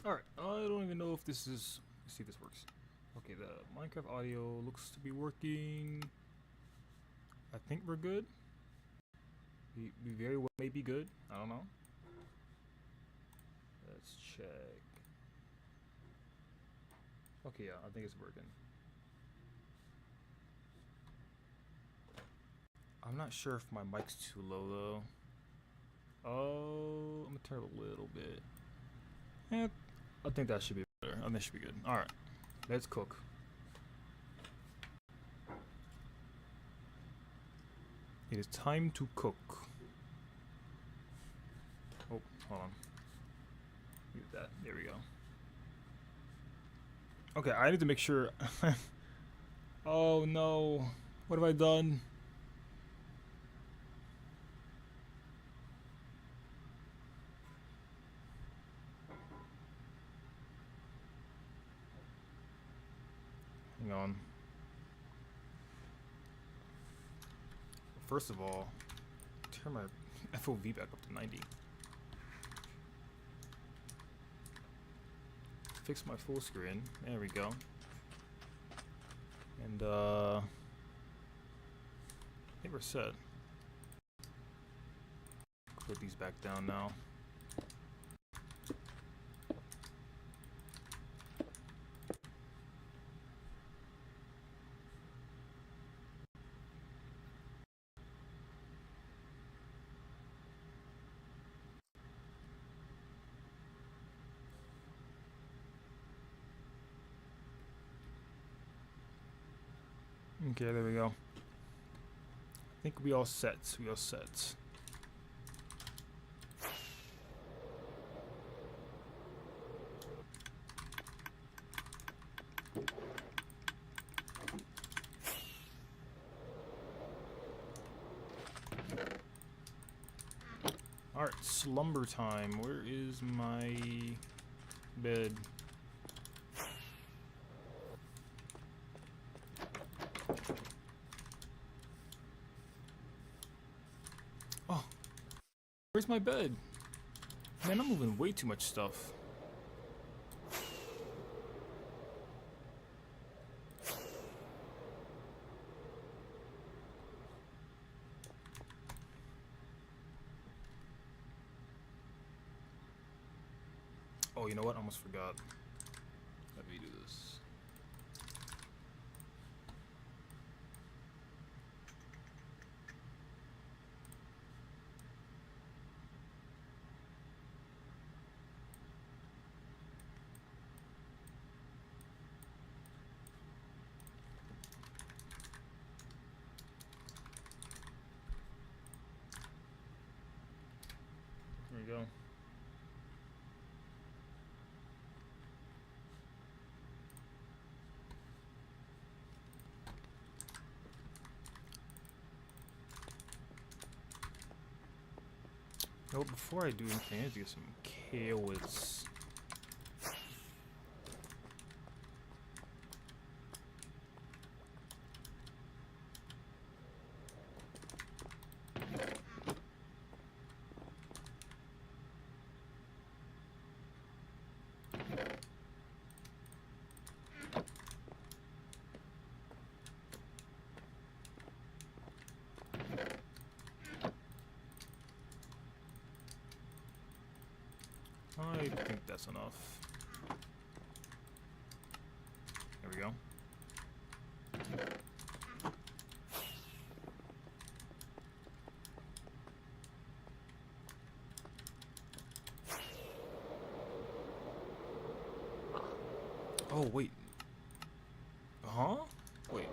Alright, I don't even know if this is... Let's see if this works. Okay, the Minecraft audio looks to be working. I think we're good. We very well may be good. I don't know. Let's check. Okay, yeah, I think it's working. I'm not sure if my mic's too low though. Oh, I'm gonna turn it a little bit. Yeah, I think that should be better. I think that should be good. Alright, let's cook. It is time to cook. Oh, hold on. Use that. There we go. Okay, I need to make sure. Oh no. What have I done? Hang on. First of all, turn my FOV back up to 90. Fix my full screen. There we go. And I think we're set. Put these back down now. Okay, there we go. I think we all set. We all set. Alright, slumber time. Where is my bed? Oh, where's my bed? Man, I'm moving way too much stuff. Oh, you know what? I almost forgot. Let me do this. There we go. Oh, before I do anything, I need to get some carrots. I think that's enough. There we go. Oh, wait. Huh? Wait.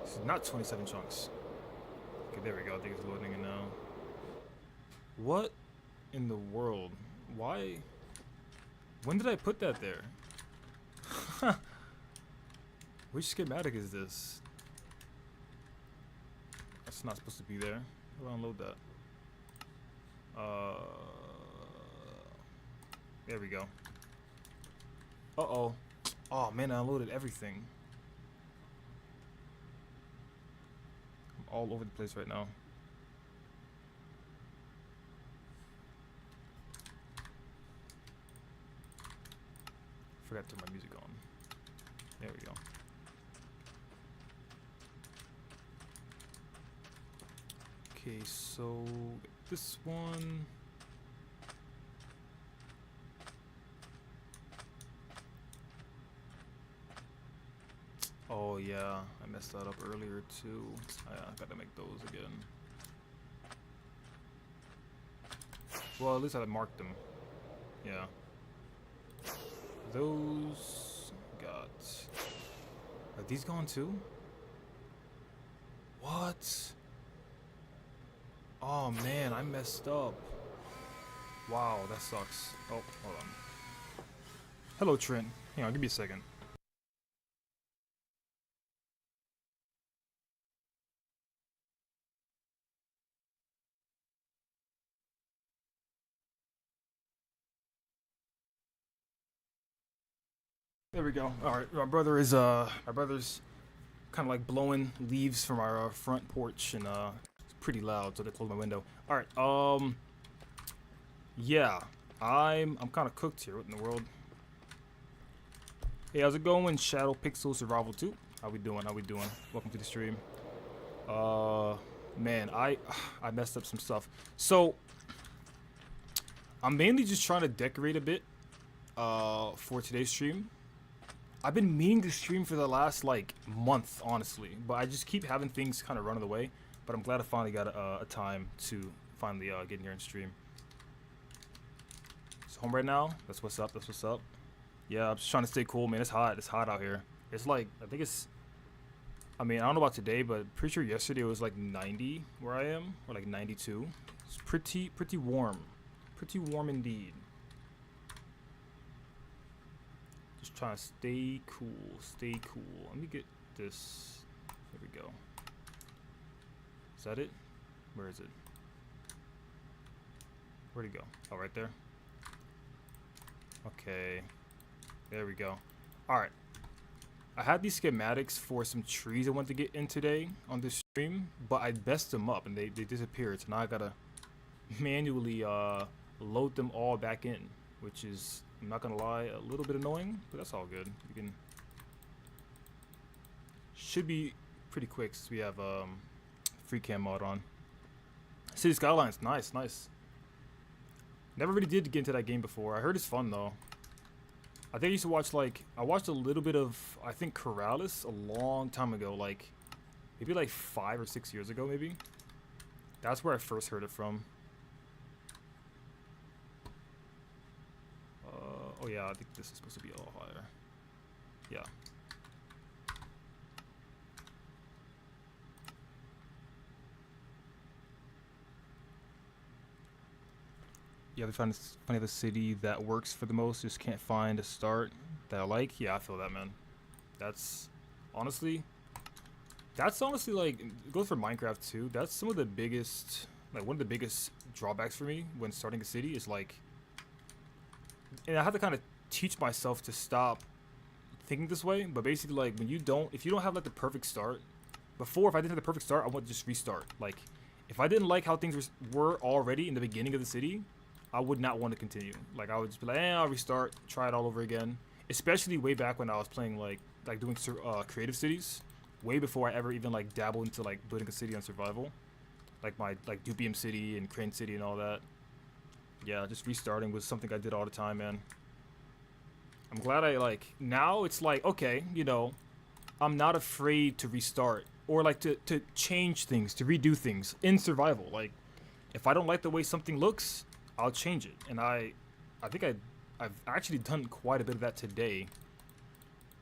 This is not 27 chunks. Okay, there we go. I think it's loading it now. What in the world? Why? When did I put that there? Which schematic is this? That's not supposed to be there. How do I unload that? There we go. Uh-oh. Oh man, I unloaded everything. I'm all over the place right now. forgot to turn my music on. There we go. Okay, so this one. Oh yeah, I messed that up earlier too. I gotta make those again. Well, at least I marked them. Yeah. Those got. Are these gone too? What? Oh man, I messed up. Wow, that sucks. Oh, hold on. Hello, Trent. Hang on, give me a second. There we go. All right, my brother's kind of like blowing leaves from our front porch, and it's pretty loud, so they close my window. All right, yeah, I'm kind of cooked here. What in the world? Hey, how's it going? Shadow Pixel Survival 2. How we doing? How we doing? Welcome to the stream. Man, I messed up some stuff. So I'm mainly just trying to decorate a bit for today's stream. I've been meaning to stream for the last like month, honestly, but I just keep having things kind of run away. But I'm glad I finally got a time to finally get in here and stream. It's home right now. That's what's up. That's what's up. Yeah, I'm just trying to stay cool, man. It's hot. It's hot out here. It's like, I think it's, I mean, I don't know about today, but pretty sure yesterday it was like 90 where I am, or like 92. It's pretty warm. Pretty warm indeed. Just trying to stay cool. Stay cool. Let me get this. There we go. Is that it? Where is it? Where'd it go? Oh, right there. Okay. There we go. Alright. I had these schematics for some trees I wanted to get in today on this stream, but I messed them up and they disappeared. So now I gotta manually load them all back in, which is, I'm not gonna lie, a little bit annoying, but that's all good. We can, should be pretty quick since we have free cam mod on. City Skylines, nice, nice. Never really did get into that game before. I heard it's fun though. I think I used to watch like, I watched a little bit of, I think Corrales a long time ago, like maybe like 5 or 6 years ago maybe. That's where I first heard it from. Oh yeah, I think this is supposed to be a little higher. Yeah. Yeah, they find the city that works for the most, just can't find a start that I like. Yeah, I feel that, man. That's honestly like, it goes for Minecraft too. That's some of the biggest, like one of the biggest drawbacks for me when starting a city is like, and I have to kind of teach myself to stop thinking this way, but basically like when you don't, if you don't have like the perfect start, before if I didn't have the perfect start, I would just restart. Like if I didn't like how things were already in the beginning of the city, I would not want to continue. Like I would just be like, I'll restart, try it all over again. Especially way back when I was playing like doing creative cities, way before I ever even like dabbled into like building a city on survival, like my like Dupium City and Crane City and all that. Yeah, just restarting was something I did all the time, man. I'm glad I like, now it's like, okay, you know, I'm not afraid to restart or like to change things, to redo things in survival. Like if I don't like the way something looks, I'll change it. And I think I've actually done quite a bit of that today.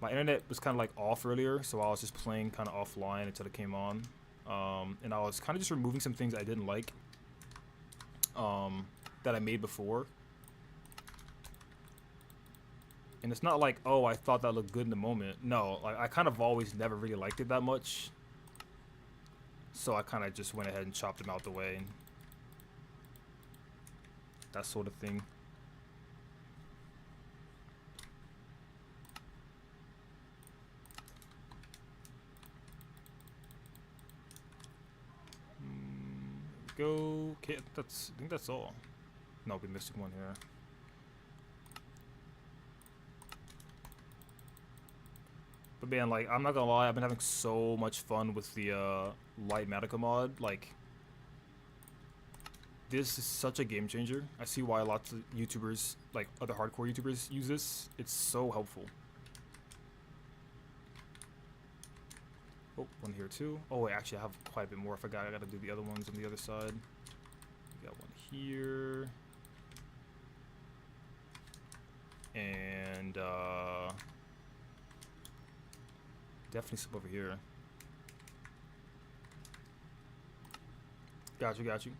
My internet was kind of like off earlier, so I was just playing kind of offline until it came on. And I was kind of just removing some things I didn't like that I made before. And it's not like, oh, I thought that looked good in the moment. No, like I kind of always never really liked it that much. So I kind of just went ahead and chopped them out the way. And that sort of thing. Go. Okay, I think that's all. No, we missed one here. But man, like, I'm not gonna lie, I've been having so much fun with the Light Matica mod. Like, this is such a game changer. I see why lots of YouTubers, like other hardcore YouTubers, use this. It's so helpful. Oh, one here too. Oh wait, actually I have quite a bit more. I forgot I gotta do the other ones on the other side. We got one here. And definitely some over here. Got you, got you.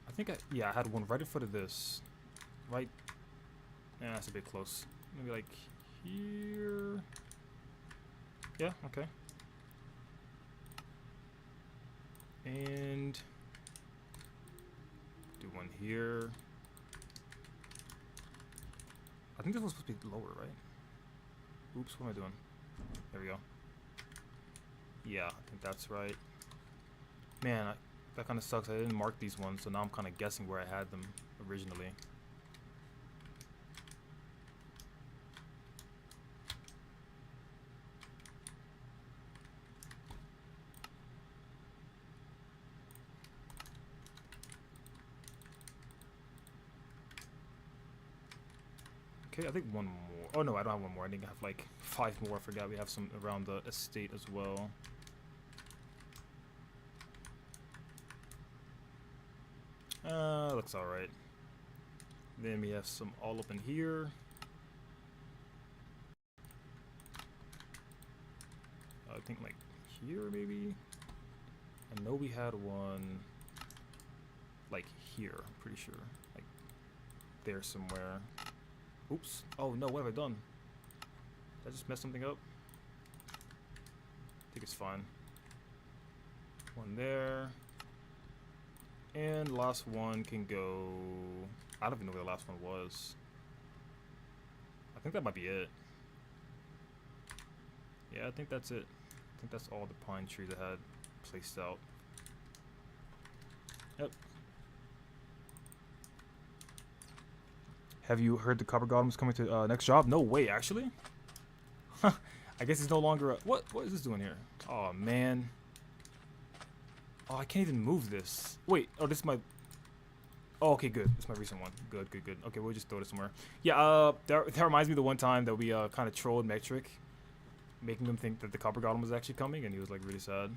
I think I had one right in front of this. Right. Yeah, that's a bit close. Maybe like here. Yeah, okay. And do one here. I think this was supposed to be lower, right? Oops, what am I doing? There we go. Yeah, I think that's right. Man, that kind of sucks. I didn't mark these ones, so now I'm kind of guessing where I had them originally. Okay, I think one more. Oh no, I don't have one more. I think I have like 5 more. I forgot we have some around the estate as well. Looks alright. Then we have some all up in here. I think like here maybe. I know we had one like here, I'm pretty sure. Like there somewhere. Oops. Oh no, what have I done? Did I just mess something up? I think it's fine. One there. And the last one can go... I don't even know where the last one was. I think that might be it. Yeah, I think that's it. I think that's all the pine trees I had placed out. Yep. Have you heard the Copper Golem's coming to next job? No way, actually. I guess it's no longer a... What is this doing here? Oh, man. Oh, I can't even move this. Wait, oh, this is my... Oh, okay, good. It's my recent one. Good, good, good. Okay, we'll just throw it somewhere. Yeah, that reminds me of the one time that we kind of trolled Metric, making him think that the Copper Golem was actually coming, and he was like really sad.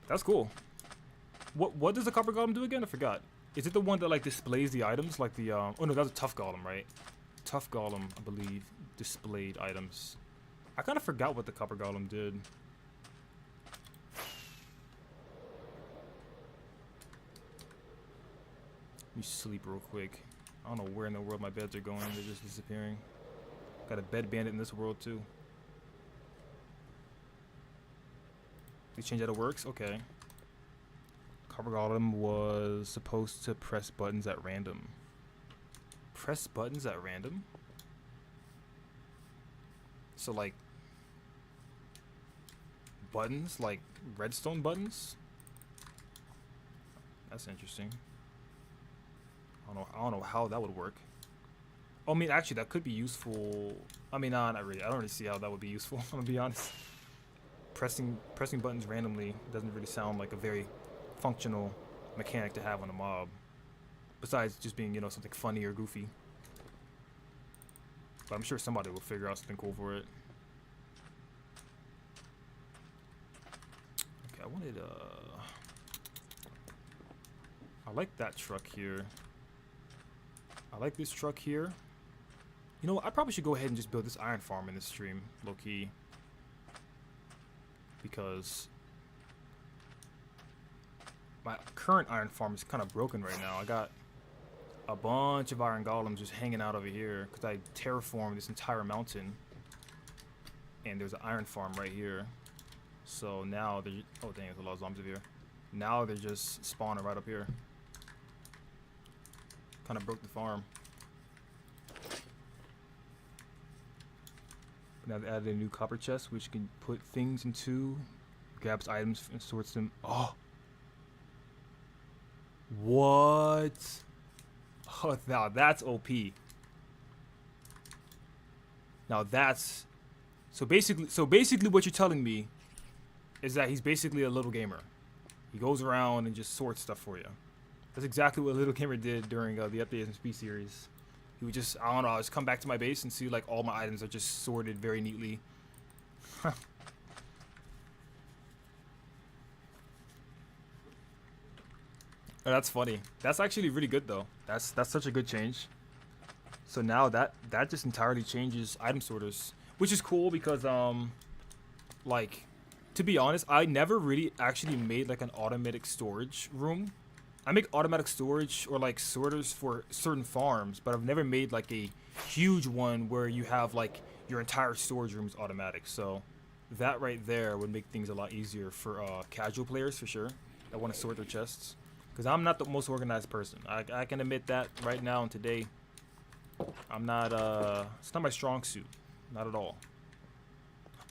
That's cool. What does the Copper Golem do again? I forgot. Is it the one that like displays the items, like the oh no, that's a Tough Golem, right? Tough Golem, I believe, displayed items. I kind of forgot what the Copper Golem did. Let me sleep real quick. I don't know where in the world my beds are going. They're just disappearing. Got a bed bandit in this world too. They changed how it works? Okay. Copper Golem was supposed to press buttons at random. Press buttons at random? So like buttons, like redstone buttons? That's interesting. I don't know how that would work. Oh, I mean, actually, that could be useful. I mean, not really. I don't really see how that would be useful. I'm gonna be honest. Pressing buttons randomly doesn't really sound like a very functional mechanic to have on a mob. Besides just being, you know, something funny or goofy. But I'm sure somebody will figure out something cool for it. Okay, I wanted I like that truck here. I like this truck here. You know what? I probably should go ahead and just build this iron farm in this stream, low-key. Because my current iron farm is kind of broken right now. I got a bunch of iron golems just hanging out over here because I terraformed this entire mountain. And there's an iron farm right here. So now they're... Oh, dang, there's a lot of zombies over here. Now they're just spawning right up here. Kind of broke the farm. Now they added a new copper chest, which can put things into, grabs items and sorts them. Oh, what? Oh, now that's OP. Now that's so basically what you're telling me is that he's basically a little gamer. He goes around and just sorts stuff for you. That's exactly what Little Gamer did during the Update SMP series. He would just, I don't know, I just come back to my base and see like all my items are just sorted very neatly. Oh, that's funny. That's actually really good though. That's such a good change. So now that just entirely changes item sorters, which is cool because like, to be honest, I never really actually made like an automatic storage room. I make automatic storage or like sorters for certain farms, but I've never made like a huge one where you have like your entire storage room is automatic. So that right there would make things a lot easier for casual players for sure that want to sort their chests. Because I'm not the most organized person. I can admit that right now and today. I'm not, it's not my strong suit. Not at all.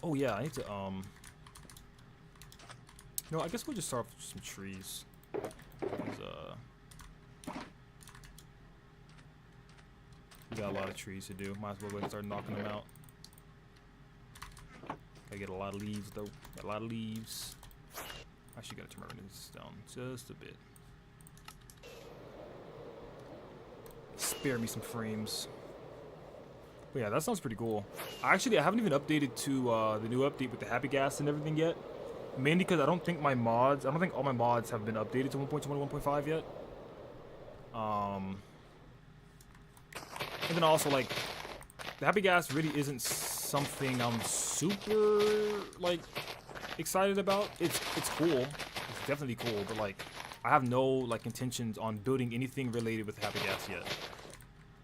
Oh yeah, I need to, no, I guess we'll just start off with some trees. We got a lot of trees to do. Might as well go ahead and start knocking them out. Gotta get a lot of leaves though. Got a lot of leaves. Actually gotta turn my renders down just a bit. Spare me some frames. But yeah, that sounds pretty cool. I haven't even updated to the new update with the happy gas and everything yet. Mainly because I don't think all my mods have been updated to 1.2 and 1.5 yet. And then also like the happy gas really isn't something I'm super like excited about. It's cool. It's definitely cool, but like I have no like intentions on building anything related with happy gas yet.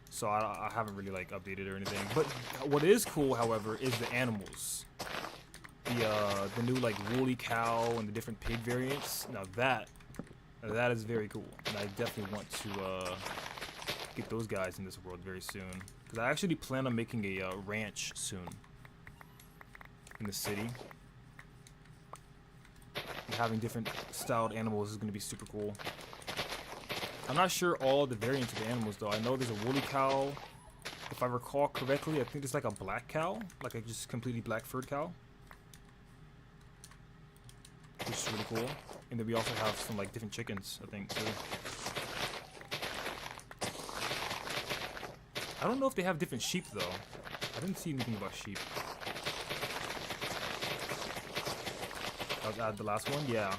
So I haven't really like updated or anything. But what is cool, however, is the animals. The new like woolly cow and the different pig variants. Now that is very cool, and I definitely want to get those guys in this world very soon. Because I actually plan on making a ranch soon in the city. And having different styled animals is going to be super cool. I'm not sure all the variants of the animals though. I know there's a woolly cow. If I recall correctly, I think there's like a black cow, like a just completely black furred cow, which is really cool. And then we also have some like different chickens, I think, too. I don't know if they have different sheep though. I didn't see anything about sheep. I'll add the last one. Yeah,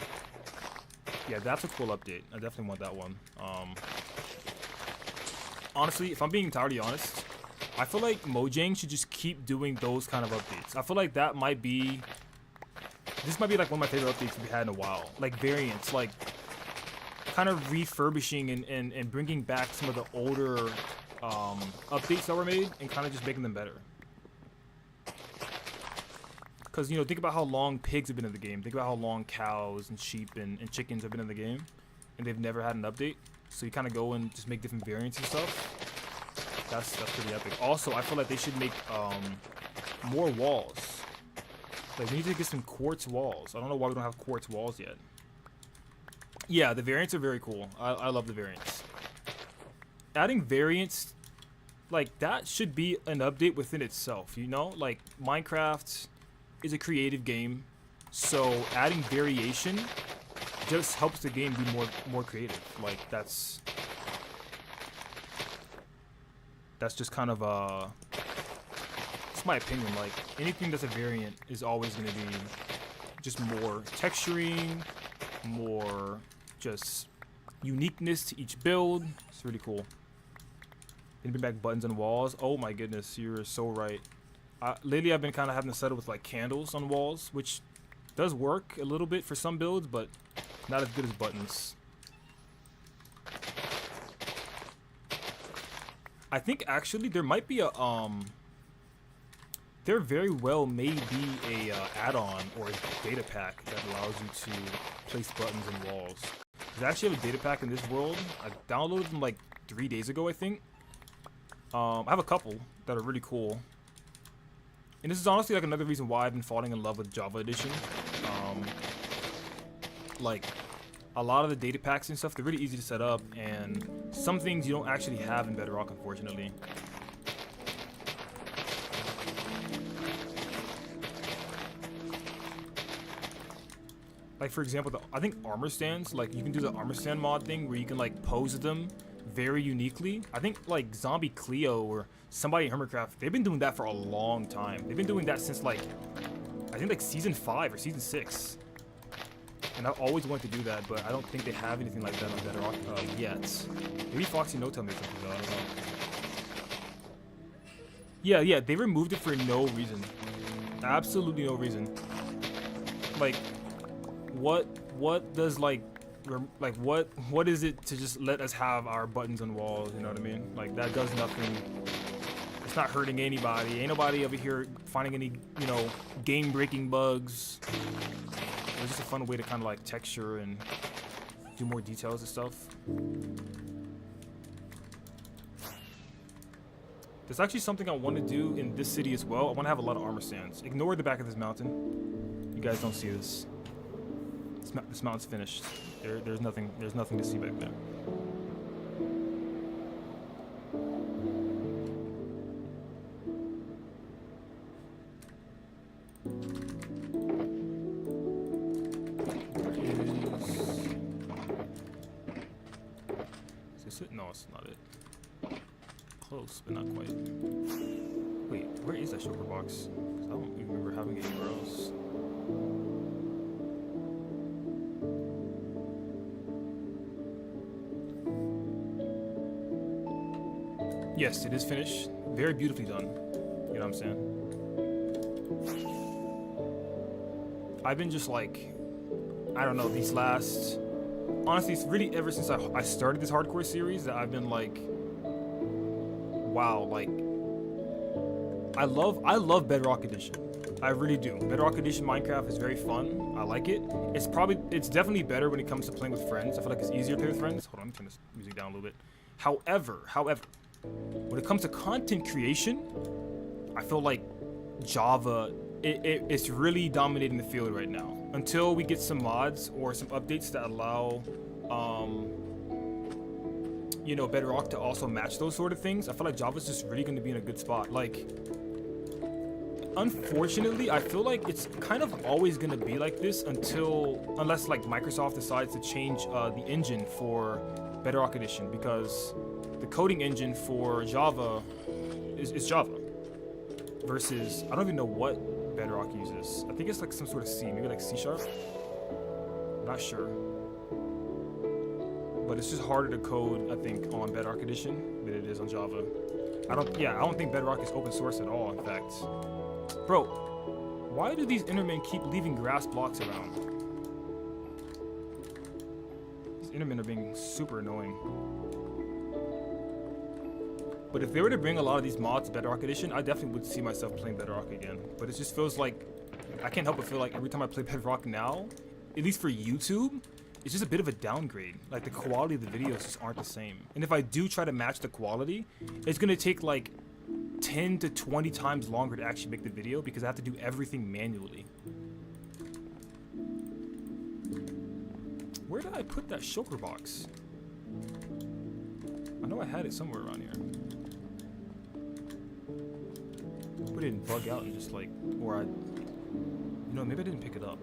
that's a cool update. I definitely want that one. Honestly, if I'm being entirely honest, I feel like Mojang should just keep doing those kind of updates. I feel like this might be like one of my favorite updates we've had in a while. Like variants, like kind of refurbishing and bringing back some of the older updates that were made and kind of just making them better. Because, you know, think about how long pigs have been in the game. Think about how long cows and sheep and chickens have been in the game. And they've never had an update. So you kind of go and just make different variants and stuff. That's pretty epic. Also, I feel like they should make more walls. Like, we need to get some quartz walls. I don't know why we don't have quartz walls yet. Yeah, the variants are very cool. I love the variants. Adding variants, like, that should be an update within itself, you know? Like, Minecraft is a creative game, so adding variation just helps the game be more creative. Like, that's just kind of it's my opinion. Like, anything that's a variant is always going to be just more texturing, more just uniqueness to each build. It's really cool. Bring back buttons and walls. Oh my goodness, you're so right. Lately I've been kind of having to settle with like candles on walls, which does work a little bit for some builds, but not as good as buttons. I think actually there might be a there very well may be a add-on or a data pack that allows you to place buttons and walls. There's actually a data pack in this world. I downloaded them like 3 days ago, I think. I have a couple that are really cool. And this is honestly like another reason why I've been falling in love with Java Edition. Like, a lot of the data packs and stuff, they're really easy to set up, and some things you don't actually have in Bedrock, unfortunately. like for example, I think armor stands, like you can do the armor stand mod thing where you can like pose them very uniquely. I think like Zombie Cleo or somebody in Hermitcraft, they've been doing that for a long time. They've been doing that since like, I think like season 5 or season 6. And I've always wanted to do that, but I don't think they have anything like that on Bedrock yet. Maybe Foxy No Tail makes something though, I don't know. Yeah, they removed it for no reason. Absolutely no reason. Like, what does like what is it to just let us have our buttons on walls, you know what I mean? Like, that does nothing. It's not hurting anybody. Ain't nobody over here finding any, you know, game-breaking bugs. It's just a fun way to kind of like texture and do more details and stuff. There's actually something I want to do in this city as well. I want to have a lot of armor stands. Ignore the back of this mountain. You guys don't see this. This mountain's finished. There's nothing to see back there. Is this it? No, it's not it. Close, but not quite. Wait, where is that shulker box? 'Cause I don't even remember having it anywhere else. Yes, it is finished. Very beautifully done. You know what I'm saying? I've been just like, I don't know, these last... Honestly, it's really ever since I started this hardcore series that I've been like, wow, like, I love Bedrock Edition. I really do. Bedrock Edition Minecraft is very fun. I like it. It's definitely better when it comes to playing with friends. I feel like it's easier to play with friends. Hold on, let me turn this music down a little bit. However, when it comes to content creation, I feel like Java, it's really dominating the field right now. Until we get some mods or some updates that allow, you know, Bedrock to also match those sort of things, I feel like Java's just really going to be in a good spot. Like, unfortunately, I feel like it's kind of always going to be like this unless like Microsoft decides to change the engine for Bedrock Edition, because the coding engine for Java is Java versus, I don't even know what Bedrock uses. I think it's like some sort of C, maybe like C#. Not sure. But it's just harder to code, I think, on Bedrock Edition than it is on Java. I don't think Bedrock is open source at all, in fact. Bro, why do these Endermen keep leaving grass blocks around? These Endermen are being super annoying. But if they were to bring a lot of these mods to Bedrock Edition, I definitely would see myself playing Bedrock again. But it just feels like, I can't help but feel like every time I play Bedrock now, at least for YouTube, it's just a bit of a downgrade. Like, the quality of the videos just aren't the same. And if I do try to match the quality, it's gonna take like 10 to 20 times longer to actually make the video because I have to do everything manually. Where did I put that shulker box? I know I had it somewhere around here. Hope it didn't bug out and just like, you know, maybe I didn't pick it up.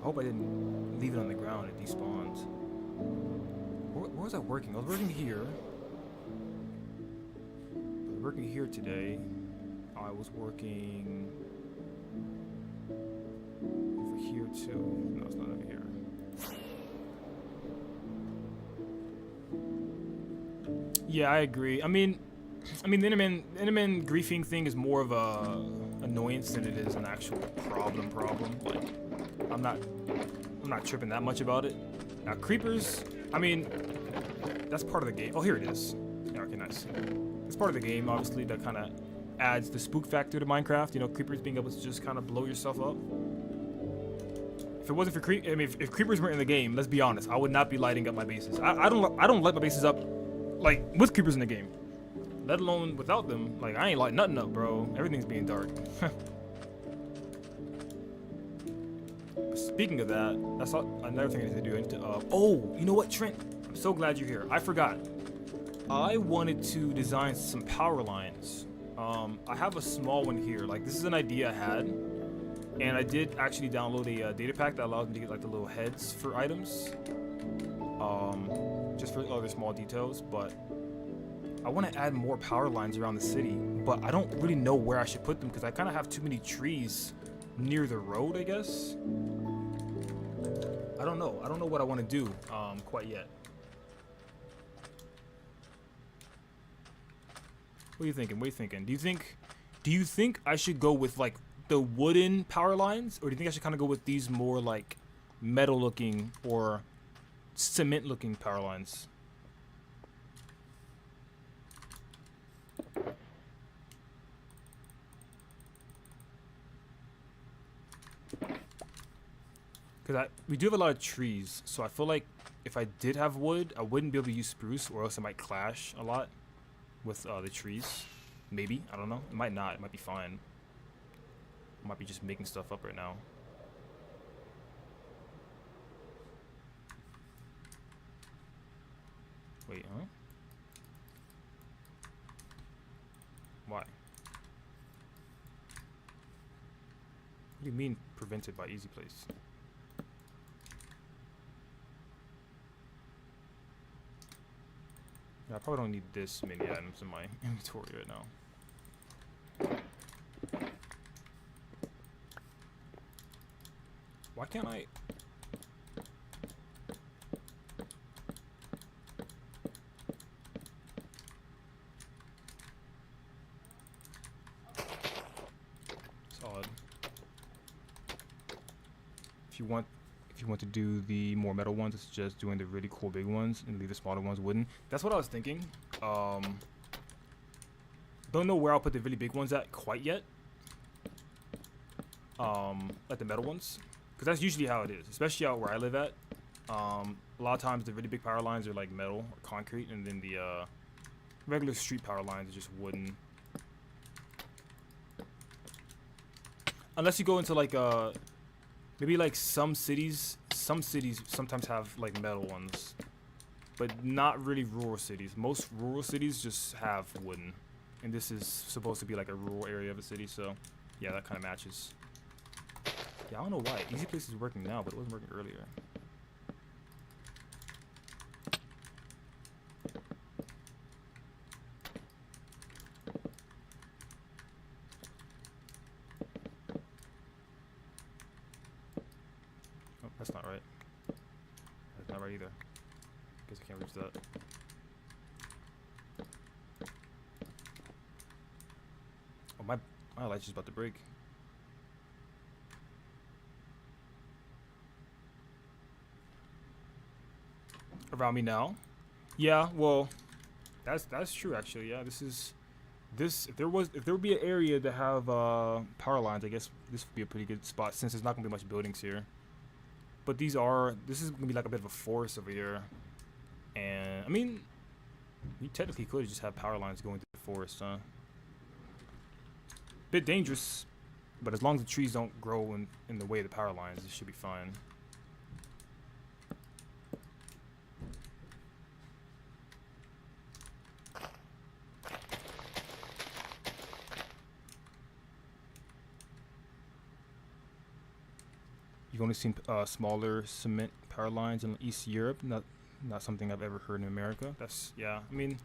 I hope I didn't leave it on the ground. It despawned. Where was I working? I was working here. I was working here today. I was working over here too. No, it's not over here. Yeah, I agree. I mean, the Enderman griefing thing is more of a annoyance than it is an actual problem. Like, I'm not tripping that much about it. Now, creepers, I mean, that's part of the game. Oh, here it is. Yeah, okay, nice. It's part of the game, obviously, that kind of adds the spook factor to Minecraft. You know, creepers being able to just kind of blow yourself up. If it wasn't for if creepers weren't in the game, let's be honest, I would not be lighting up my bases. I don't light my bases up like with creepers in the game, let alone without them. Like, I ain't lighting nothing up, bro. Everything's being dark. Speaking of that, that's another thing I need to do. I need to, oh, you know what, Trent? I'm so glad you're here. I forgot. I wanted to design some power lines. I have a small one here. Like, this is an idea I had. And I did actually download a data pack that allows me to get like the little heads for items. Just for other small details, but I want to add more power lines around the city, but I don't really know where I should put them because I kind of have too many trees near the road, I guess. I don't know. I don't know what I want to do quite yet. What are you thinking? What are you thinking? Do you think I should go with like the wooden power lines, or do you think I should kind of go with these more like metal looking or cement looking power lines? Because we do have a lot of trees, so I feel like if I did have wood, I wouldn't be able to use spruce, or else it might clash a lot with the trees. Maybe, I don't know. It might not. It might be fine. I might be just making stuff up right now. Wait, huh? Why? What do you mean prevented by easy place? Yeah, I probably don't need this many items in my inventory right now. Why can't I? It's odd. If you want to do the more metal ones, it's just doing the really cool big ones and leave the smaller ones wooden. That's what I was thinking. Don't know where I'll put the really big ones at quite yet. Like the metal ones, because that's usually how it is, especially out where I live at. A lot of times the really big power lines are like metal or concrete, and then the regular street power lines are just wooden. Unless you go into like maybe like some cities sometimes have like metal ones, but not really rural cities. Most rural cities just have wooden, and this is supposed to be like a rural area of a city, so yeah, that kind of matches. Yeah, I don't know why easy place is working now, but it wasn't working earlier. Oh, that's not right. That's not right either. Guess I can't reach that. Oh, my light's just about to break. Around me now? Yeah, well, that's true actually. Yeah, this if there would be an area to have power lines, I guess this would be a pretty good spot since there's not gonna be much buildings here. But this is gonna be like a bit of a forest over here, and I mean, you technically could just have power lines going through the forest, huh? Bit dangerous, but as long as the trees don't grow in the way of the power lines, it should be fine. You've only seen smaller cement power lines in East Europe. Not something I've ever heard in America. That's, yeah. I mean,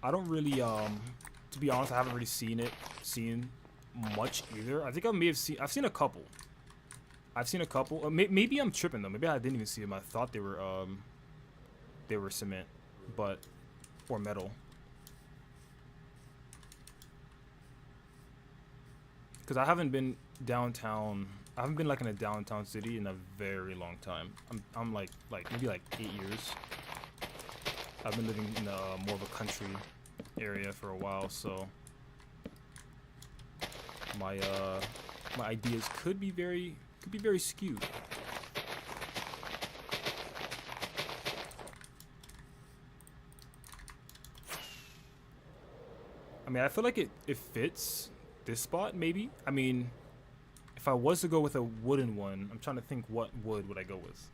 I don't really to be honest, I haven't really seen much either. I think I've seen a couple. I've seen a couple. Maybe I'm tripping though. Maybe I didn't even see them. I thought they were cement, but or metal. Because I haven't been downtown. I haven't been like in a downtown city in a very long time. I'm like maybe like 8 years. I've been living in more of a country area for a while, so my ideas could be very skewed. I mean, I feel like it fits this spot maybe. I mean, if I was to go with a wooden one, I'm trying to think what wood would I go with.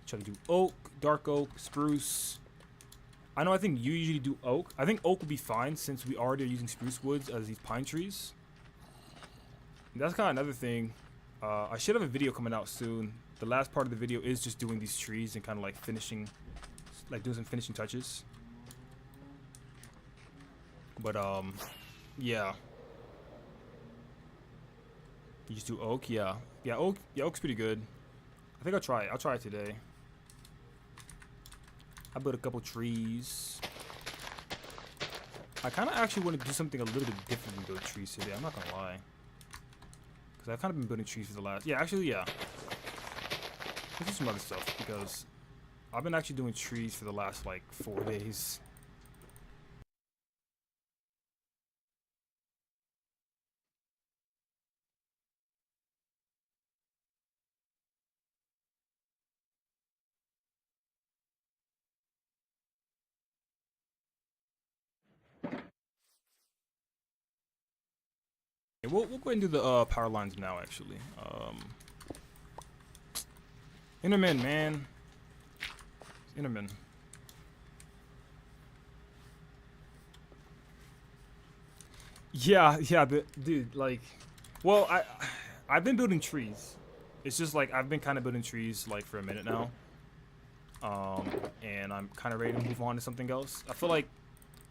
Try to do oak, dark oak, spruce. I know I think you usually do oak. I think oak would be fine since we already are using spruce woods as these pine trees. That's kind of another thing. I should have a video coming out soon. The last part of the video is just doing these trees and kind of like finishing, like doing some finishing touches. But yeah. You just do oak, yeah, oak's pretty good. I think I'll try it. I'll try it today. I built a couple trees. I kind of actually want to do something a little bit different than build trees today. I'm not gonna lie, because I've kind of been building trees for the last. Yeah, actually, yeah. Let's do some other stuff because I've been actually doing trees for the last like 4 days. Yeah, we'll go ahead and do the power lines now. Actually, Intermin, man, Intermin. Yeah, dude, like, well, I've been building trees. It's just like I've been kind of building trees like for a minute now. And I'm kind of ready to move on to something else. I feel like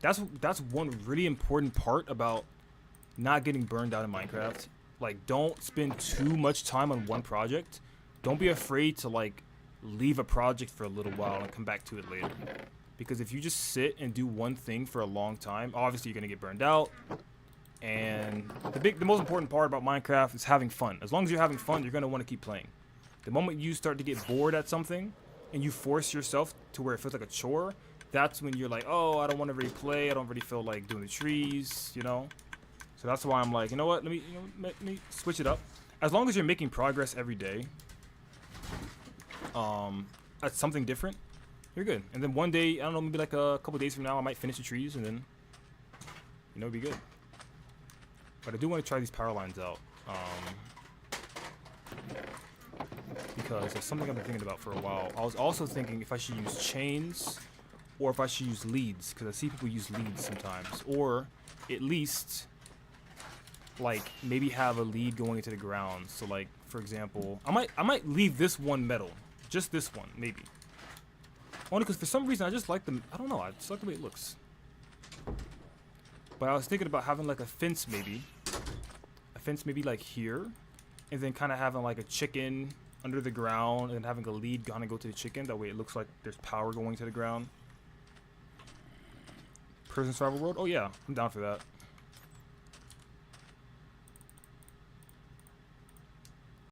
that's one really important part about not getting burned out in Minecraft. Like, don't spend too much time on one project. Don't be afraid to like leave a project for a little while and come back to it later. Because if you just sit and do one thing for a long time, obviously you're gonna get burned out. And the most important part about Minecraft is having fun. As long as you're having fun, you're gonna want to keep playing. The moment you start to get bored at something and you force yourself to where it feels like a chore, that's when you're like, oh, I don't want to really play. I don't really feel like doing the trees, you know? So that's why I'm like, you know what? Let me switch it up. As long as you're making progress every day, at something different, you're good. And then one day, I don't know, maybe like a couple days from now, I might finish the trees and then, you know, it'll be good. But I do want to try these power lines out. Because it's something I've been thinking about for a while. I was also thinking if I should use chains or if I should use leads, because I see people use leads sometimes. Or at least like maybe have a lead going into the ground. So like, for example, I might leave this one metal. Just this one, maybe. Only because for some reason I just like them. I don't know, I just like the way it looks. But I was thinking about having like a fence maybe. A fence maybe like here. And then kind of having like a chicken under the ground and having a lead kind of go to the chicken. That way it looks like there's power going to the ground. Prison survival world? Oh yeah, I'm down for that.